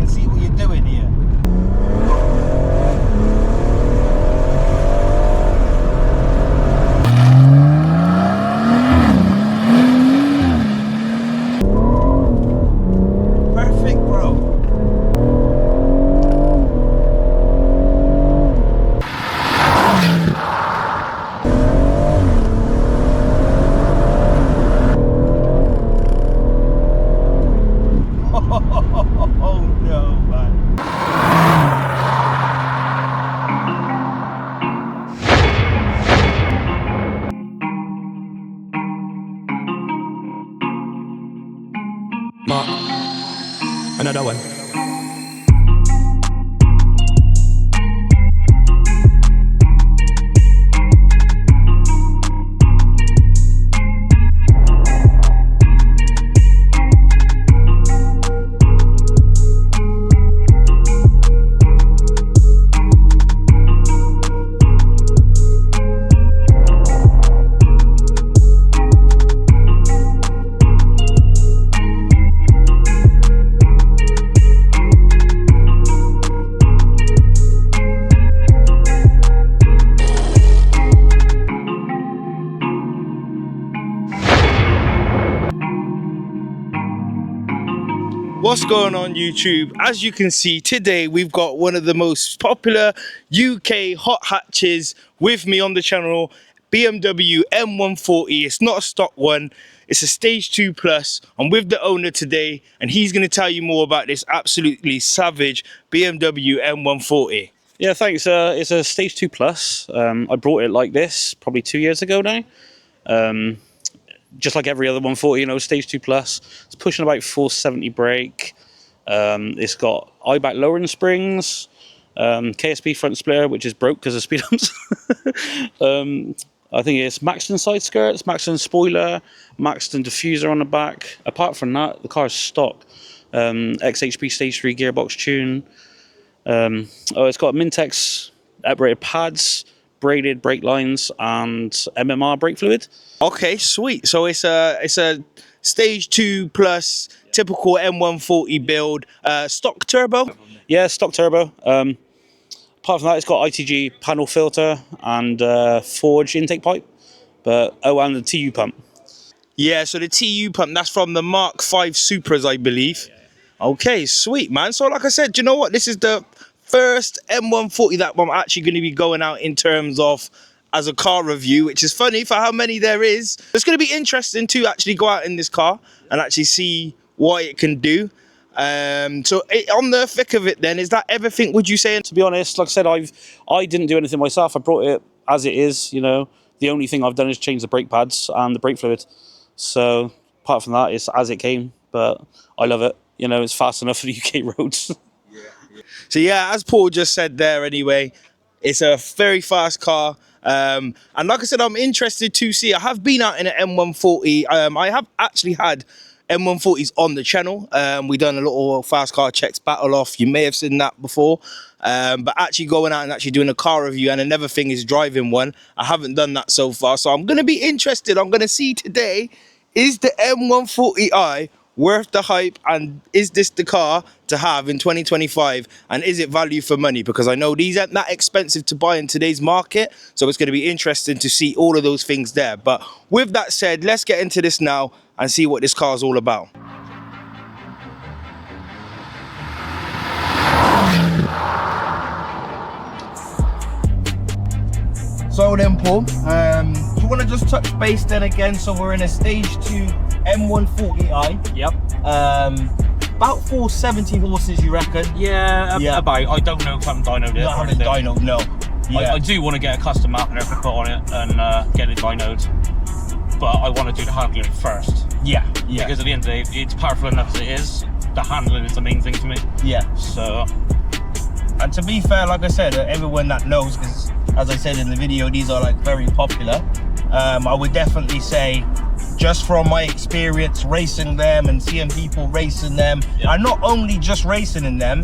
and see what you're doing here. Perfect, bro. Oh no, man. Mark, another one. What's going on YouTube? As you can see, today we've got one of the most popular UK hot hatches with me on the channel, BMW M140. It's not a stock one, it's a stage 2 plus. I'm with the owner today and he's going to tell you more about this absolutely savage BMW M140. Yeah, thanks. It's a stage 2 plus. I brought it like this probably 2 years ago now. Just like every other 140, you know, stage 2 plus. It's pushing about 470 brake. It's got eye-back lowering springs, KSP front splitter, which is broke because of speed bumps. I think it's Maxton side skirts, Maxton spoiler, Maxton diffuser on the back. Apart from that, the car is stock. XHP stage 3 gearbox tune. It's got Mintex operated pads, braided brake lines, and MMR brake fluid. Okay, sweet. So it's a stage 2 plus typical M140 build, stock turbo. Yeah, stock turbo. Apart from that, it's got ITG panel filter and forge intake pipe, and the TU pump. Yeah, so the TU pump, that's from the Mark 5 Supras, I believe. Okay, sweet, man. So like I said, you know what? This is the first M140 that I'm actually going to be going out in terms of as a car review, which is funny for how many there is. It's going to be interesting to actually go out in this car and actually see what it can do. On the thick of it then, is that everything, would you say? To be honest, like I said, I didn't do anything myself. I brought it as it is, you know. The only thing I've done is change the brake pads and the brake fluid. So apart from that, it's as it came, but I love it. You know, it's fast enough for the UK roads. So yeah, as Paul just said there anyway, it's a very fast car. And like I said, I'm interested to see. I have been out in an M140. I have actually had M140s on the channel. We done a little fast car checks battle off. You may have seen that before. But actually going out and actually doing a car review, and another thing is driving one. I haven't done that so far. So I'm going to be interested. I'm going to see today, is the M140i worth the hype, and is this the car to have in 2025, and is it value for money? Because I know these aren't that expensive to buy in today's market, so it's going to be interesting to see all of those things there. But with that said, let's get into this now and see what this car is all about. So then, Paul, you want to just touch base then again? So we're in a stage 2 M140i. Yep. About 470 horses, you reckon? Yeah, about. I don't know if I'm dynoed it. Not having dynoed, no. Yeah. I do want to get a custom map and everything put on it and get it dynoed. But I want to do the handling first. Yeah. Because at the end of the day, it's powerful enough as it is. The handling is the main thing to me. Yeah. So. And to be fair, like I said, everyone that knows, because as I said in the video, these are like very popular. I would definitely say, just from my experience racing them and seeing people racing them, and not only just racing in them,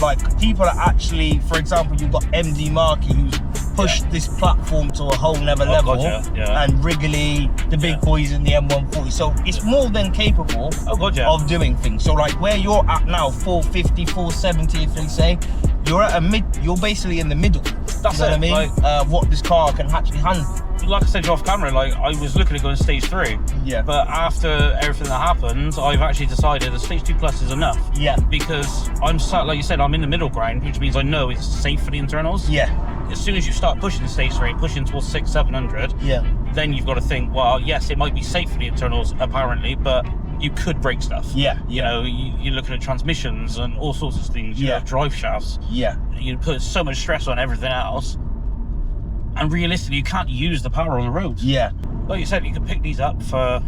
like people are actually, for example, you've got MD Markey, who's pushed this platform to a whole nother level. Gotcha. Yeah. And Wrigley, the big boys in the M140. So it's more than capable of doing things. So like where you're at now, 450, 470, if they say, you're at you're basically in the middle. That's you know what I mean? Like, what this car can actually handle. Like I said off camera, like I was looking at going to stage 3. Yeah. But after everything that happened, I've actually decided the stage 2 plus is enough. Yeah. Because I'm sat, like you said, I'm in the middle ground, which means I know it's safe for the internals. Yeah. As soon as you start pushing the stage 3, pushing towards 600, 700, yeah, then you've got to think, well, yes, it might be safe for the internals apparently, but you could break stuff. Yeah. You know, you're looking at transmissions and all sorts of things. You have drive shafts. Yeah. You put so much stress on everything else. And realistically, you can't use the power on the road. Yeah. Like you said, you could pick these up for,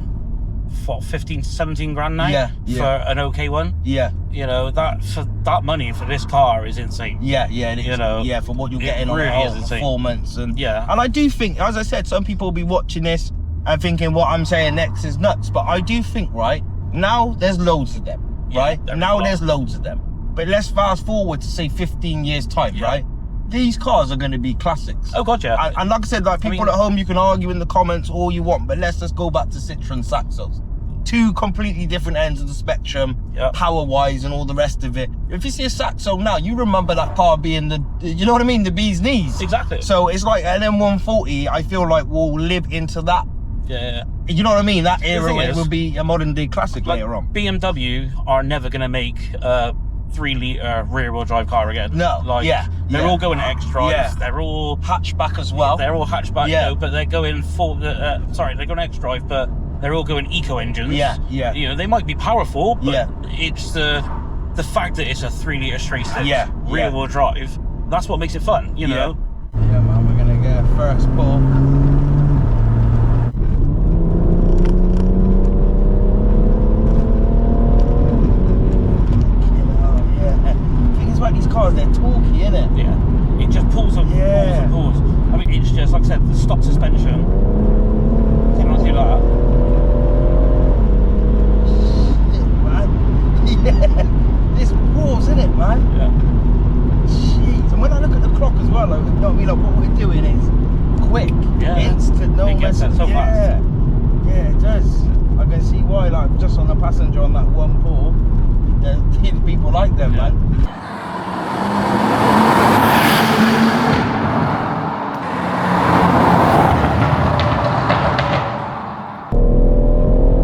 what, 15 to 17 grand now? Yeah. For an okay one? Yeah. You know, that money for this car is insane. Yeah, yeah, it is. You know, yeah, for what you're getting really on is insane. performance. And yeah. And I do think, as I said, some people will be watching this and thinking what I'm saying next is nuts. But I do think, right, now there's loads of them, right? Now there's loads of them. But let's fast forward to say 15 years time, right? These cars are going to be classics. Oh god, yeah. And like I said, like people at home, you can argue in the comments all you want, but let's just go back to Citroen Saxos. Two completely different ends of the spectrum, power-wise and all the rest of it. If you see a Saxo now, you remember that car being the, you know what I mean, the bee's knees. Exactly. So it's like an M140, I feel like will live into that. Yeah. You know what I mean? That era is, will be a modern day classic like, later on. BMW are never going to make 3-litre rear-wheel drive car again. No, like, they're all going X-Drive. They're all hatchback as well. They're all hatchback, you know, but they're going they're going X-Drive, but they're all going eco engines. Yeah. You know, they might be powerful, but it's the fact that it's a 3-litre straight six rear-wheel drive. That's what makes it fun, you know. Yeah, man, we're gonna get a first pull. These cars, they're talky, innit? Yeah. It just pulls and pulls and pulls. I mean, it's just, like I said, the stock suspension. You don't do that. Shit, man. Yeah. This pulls, innit, man? Yeah. Jeez. And when I look at the clock as well, like, you know what I mean? Like, what we're doing is quick, instant, no message. So fast. Yeah, it does. I can see why, like, just on the passenger on that one pull, people like them, man.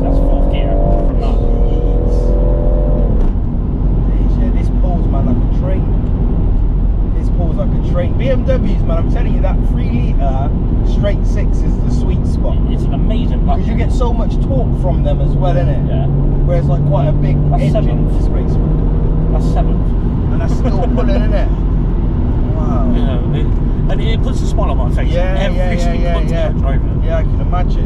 That's 4th gear from that. Yeah, this pulls, man, like a train. This pulls like a train. BMWs, man, I'm telling you, that 3-litre straight 6 is the sweet spot. It's an amazing platform. Because you get so much torque from them as well, innit? Yeah. Whereas like quite a big engine displacement. That's 7th. And that's still pulling, innit? Wow. You know, and it puts a smile on my face. Every single time driving. Yeah, I can imagine.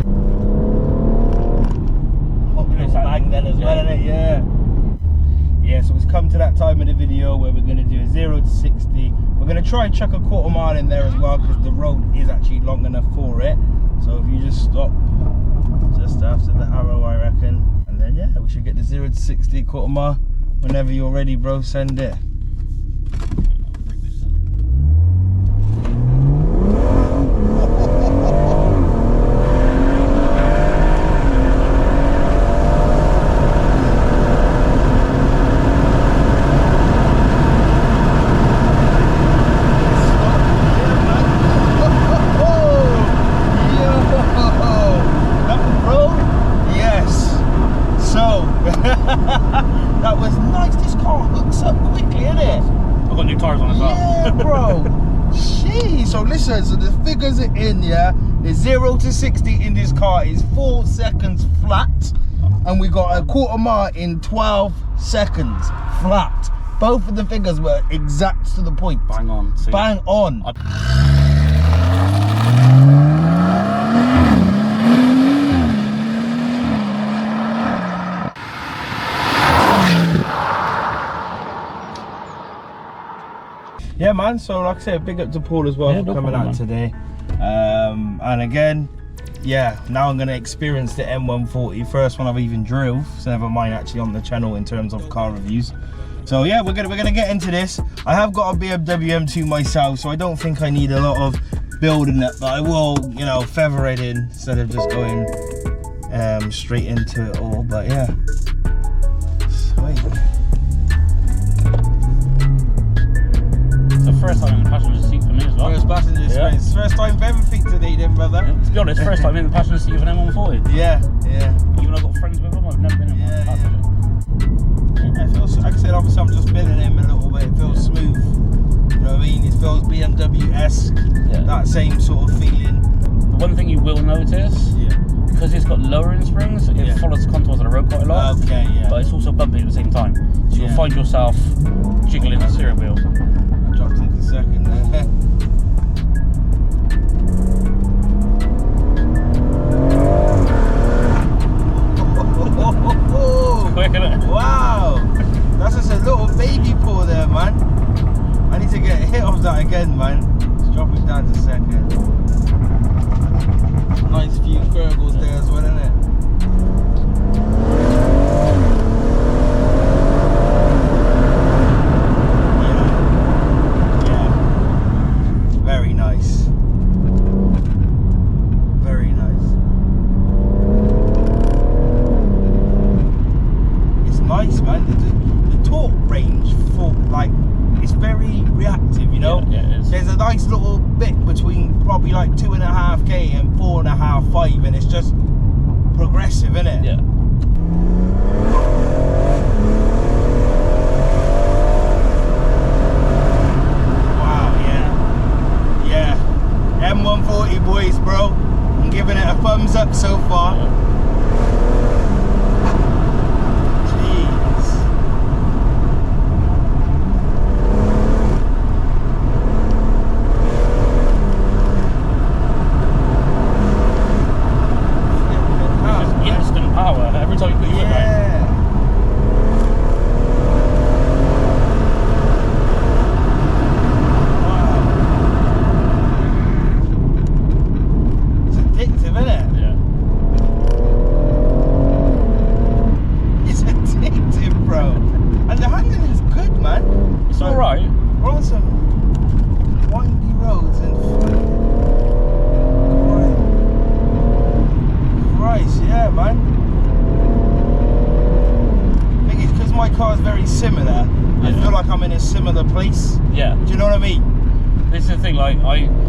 It's bang then as well, innit? Yeah. Yeah, so it's come to that time of the video where we're going to do a 0 to 60. We're going to try and chuck a quarter mile in there as well because the road is actually long enough for it. So if you just stop just after the arrow, I reckon, and then yeah, we should get the 0 to 60 quarter mile. Whenever you're ready, bro, send it. That was nice. This car hooks up quickly, innit? I've got new tyres on as well. Yeah, bro. Jeez. So listen, so the figures are in, yeah? The 0 to 60 in this car is 4 seconds flat. And we got a quarter mile in 12 seconds flat. Both of the figures were exact to the point. Bang on. See? Bang on. Yeah, man, so like I said, big up to Paul as well for coming out today. And again, yeah, now I'm going to experience the M140. First one I've even drove, so never mind actually on the channel in terms of car reviews. So yeah, we're gonna get into this. I have got a BMW M2 myself, so I don't think I need a lot of building it, but I will, you know, feather it in instead of just going straight into it all. But yeah, sweet. It's the first time in the passenger seat for me as well. First passenger experience. First time for everything today then, brother. Yeah, to be honest, first time in the passenger seat of an M140. Yeah. Even though I've got friends with them, I've never been in one passenger. Yeah, it feels, like I said, obviously I'm just building him a little bit. It feels smooth. You know what I mean? It feels BMW-esque. Yeah. That same sort of feeling. The one thing you will notice, because it's got lowering springs, it follows the contours of the road quite a lot. Okay, yeah. But it's also bumpy at the same time. So you'll find yourself jiggling the steering wheel. I dropped into second there. Quick, isn't it? Wow, that's just a little baby pull there, man. I need to get a hit of that again, man. Let's drop it down to second. Nice few gurgles there as well, isn't it? Yeah. Very nice. Very nice. Nice, man. The torque range for like it's very reactive, you know. Yeah, it is. There's a nice little bit between probably like 2.5k and 4.5, 5, and it's just progressive, isn't it? Yeah. Wow, yeah. M140 boys, bro. I'm giving it a thumbs up so far. Yeah. Every time you put your foot down. Wow. It's addictive, isn't it? Yeah. It's addictive, bro. And the handling is good, man. It's alright. We're on some windy roads and Christ, yeah, man. Because my car is very similar, I feel like I'm in a similar place. Yeah. Do you know what I mean? This is the thing, like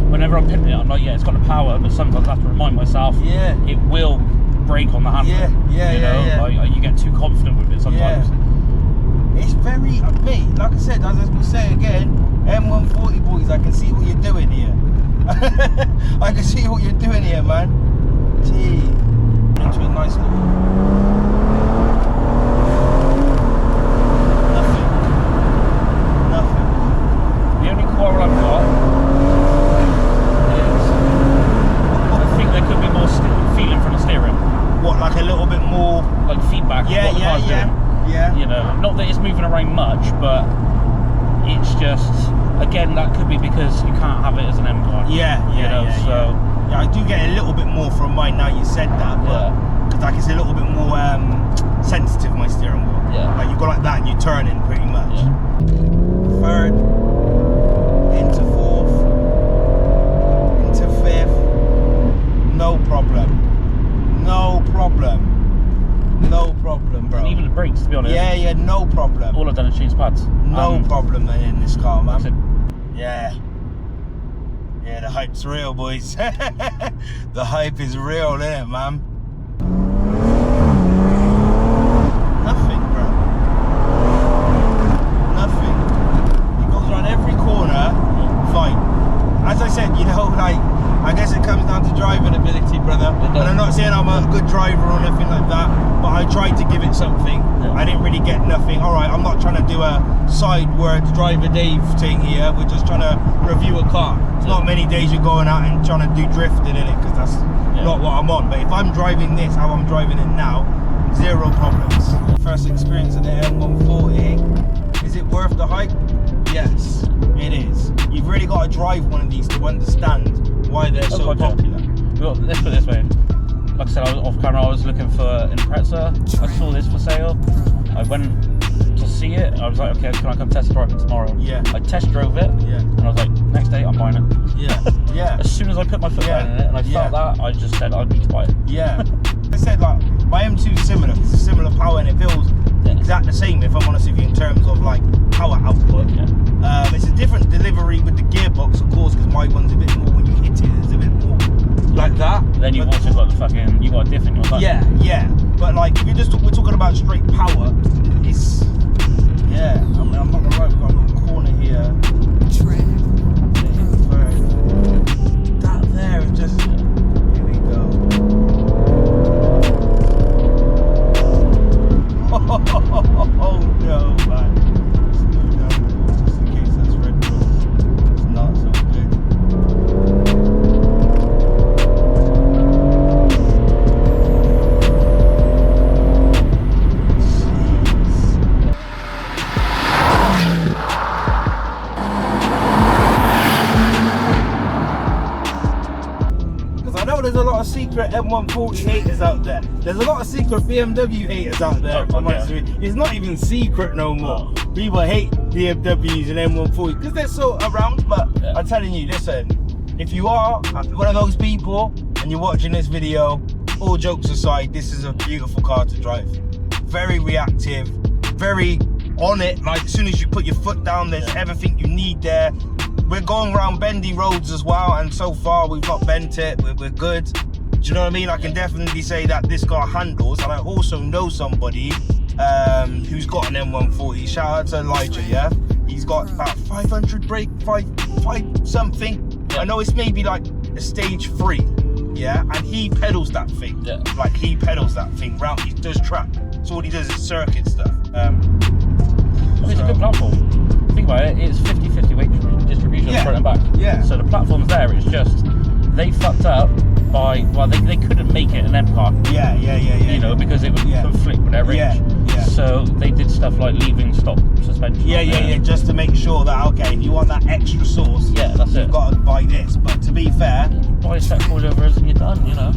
whenever I'm pitting it, I'm like, yeah, it's got the power, but sometimes I have to remind myself, it will brake on the handling. Yeah. Like, you get too confident with it sometimes. Yeah. It's very, mate, like I said, as I will say again, M140 boys, I can see what you're doing here. I can see what you're doing here, man. Gee. Into a nice little... The only quarrel I've got is I think there could be more feeling from the steering. What, like a little bit more... Like feedback of what the car's doing. Yeah. You know, not that it's moving around much, but it's just, again, that could be because you can't have it as an M car. Yeah, I do get a little bit more from mine now you said that, but because like it's a little bit more sensitive, my steering wheel. Yeah. Like you go like that and you turn in pretty much. Yeah. Third, into fourth, into fifth, no problem. No problem. No problem, bro. And even the brakes, to be honest. Yeah, no problem. All I've done is change pads. No problem in this car, man. That's it. Yeah, the hype's real, boys. The hype is real, isn't it, man? Nothing, bro. Nothing. It goes around every corner, fine. As I said, you know, like, I guess it comes down to driving ability, brother. And I'm not saying I'm a good driver or anything like that, but I tried to give it something. Yeah. I didn't really get nothing. All right, I'm not trying to do a sideways driver Dave thing here. We're just trying to review a car. It's not many days you're going out and trying to do drifting in it, because that's not what I'm on. But if I'm driving this, how I'm driving it now, zero problems. First experience of the M140. Is it worth the hype? Yes, it is. You've really got to drive one of these to understand why they're so popular. Well, let's put it this way. Like I said, I was off camera, I was looking for an Impreza. I saw this for sale. I went to see it. I was like, okay, can I come test drive it tomorrow? Yeah. I test drove it. Yeah. And I was like, next day I'm buying it. Yeah. Yeah. As soon as I put my foot down in it and I felt that, I just said I need to buy it. Yeah. I said like my M2 is similar. It's a similar power and it feels exactly the same. If I'm honest with you, in terms of like power output. Yeah. It's a different delivery with the gearbox, of course, because my one's a bit more when you hit it. It's a bit more like that. Then you've also got the fucking, you got a diff in your back. Yeah, yeah. But like, if we're talking about straight power, it's yeah. I mean, I'm not gonna lie. We've got a little corner here. That there is just. Here we go. Oh no, man. Slow down, just in case that's red. It's not so good. There's a lot of secret M140 haters out there. There's a lot of secret BMW haters out there. It's not even secret no more. People hate BMWs and M140s because they're so around. But I'm telling you, listen, if you are one of those people and you're watching this video, all jokes aside, this is a beautiful car to drive. Very reactive, very on it. Like as soon as you put your foot down, there's everything you need there. We're going around bendy roads as well, and so far we've not bent it. We're good. Do you know what I mean? I can definitely say that this car handles, and I also know somebody who's got an M140. Shout out to Elijah, yeah? He's got about 500 brake, five something. I know it's maybe like a stage 3, yeah? And he pedals that thing. Yeah. Like he pedals that thing round. He does track. So all he does is circuit stuff. It's a good platform. Think about it, it's 50-50 weight distribution front and back. Yeah. So the platform's there, it's just they fucked up by, well, they couldn't make it an M car. Yeah. You know, because it would conflict with their range. Yeah. So they did stuff like leaving stop suspension. Yeah, just to make sure that, okay, if you want that extra sauce, that's you've got to buy this. But to be fair, buy a set of coilovers and you're done, you know.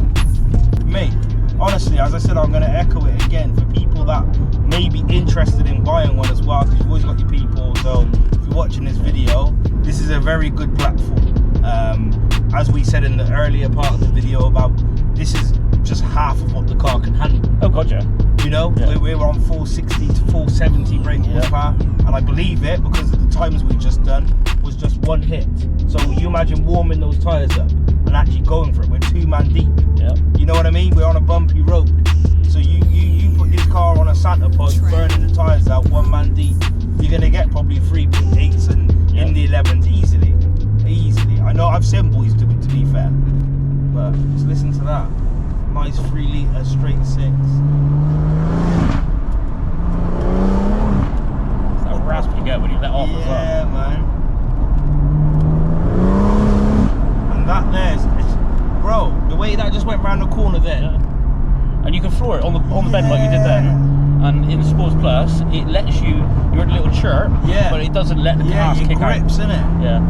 Mate, honestly, as I said, I'm going to echo it again for people that may be interested in buying one as well, because you've always got your people. So if you're watching this video, this is a very good platform. As we said in the earlier part of the video, about this is just half of what the car can handle. Oh god, yeah. You know, we're on 460 to 470 brake horsepower, and I believe it because of the times we just done was just one hit. So you imagine warming those tyres up and actually going for it. We're 2-man deep. Yeah. You know what I mean? We're on a bumpy road. So you put this car on a Santa pod, burning the tyres out 1-man deep. You're gonna get probably 3.8s and in the 11s easily. I know I've seen boys do it, to be fair, but just listen to that. Nice 3 litre straight 6. It's that rasp you get when you let off as well. Yeah, man. And that there's, bro, the way that just went round the corner there. Yeah. And you can floor it on the bend like you did then. And in Sports Plus, it lets you, you're in a little chirp, but it doesn't let the cast kick out. grips, innit? Yeah.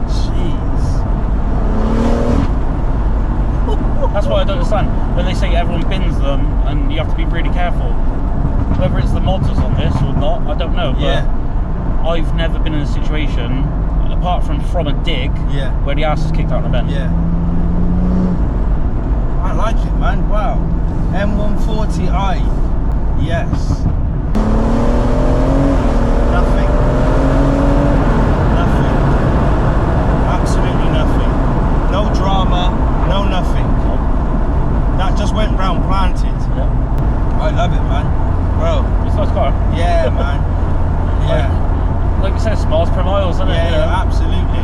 Jeez. That's what I don't understand. When they say everyone bins them and you have to be really careful. Whether it's the modders on this or not, I don't know. But I've never been in a situation, apart from a dig, where the ass is kicked out in a bend. Yeah. I like it, man. Wow. M140i. Yes. Nothing. Absolutely nothing. No drama, no nothing. That just went round planted. Yeah. I love it, man. Bro. It's a nice car. Yeah, man. Yeah. Like you said, miles per mile, isn't it? Yeah, absolutely.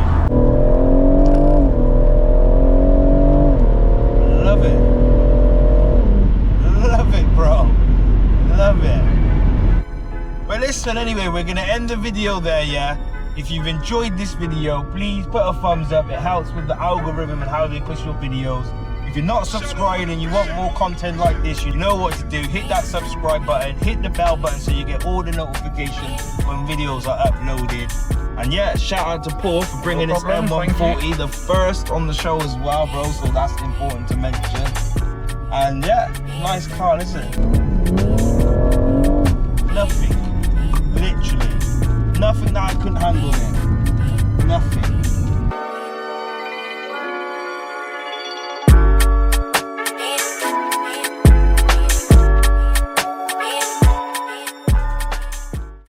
Love it. Love it, bro. Love it. But listen, anyway, we're going to end the video there, yeah? If you've enjoyed this video, please put a thumbs up. It helps with the algorithm and how they push your videos. If you're not subscribed and you want more content like this, you know what to do. Hit that subscribe button, hit the bell button so you get all the notifications when videos are uploaded. And yeah, shout out to Paul for bringing this M140, the first on the show as well, bro, so that's important to mention. And yeah, nice car, listen. nothing.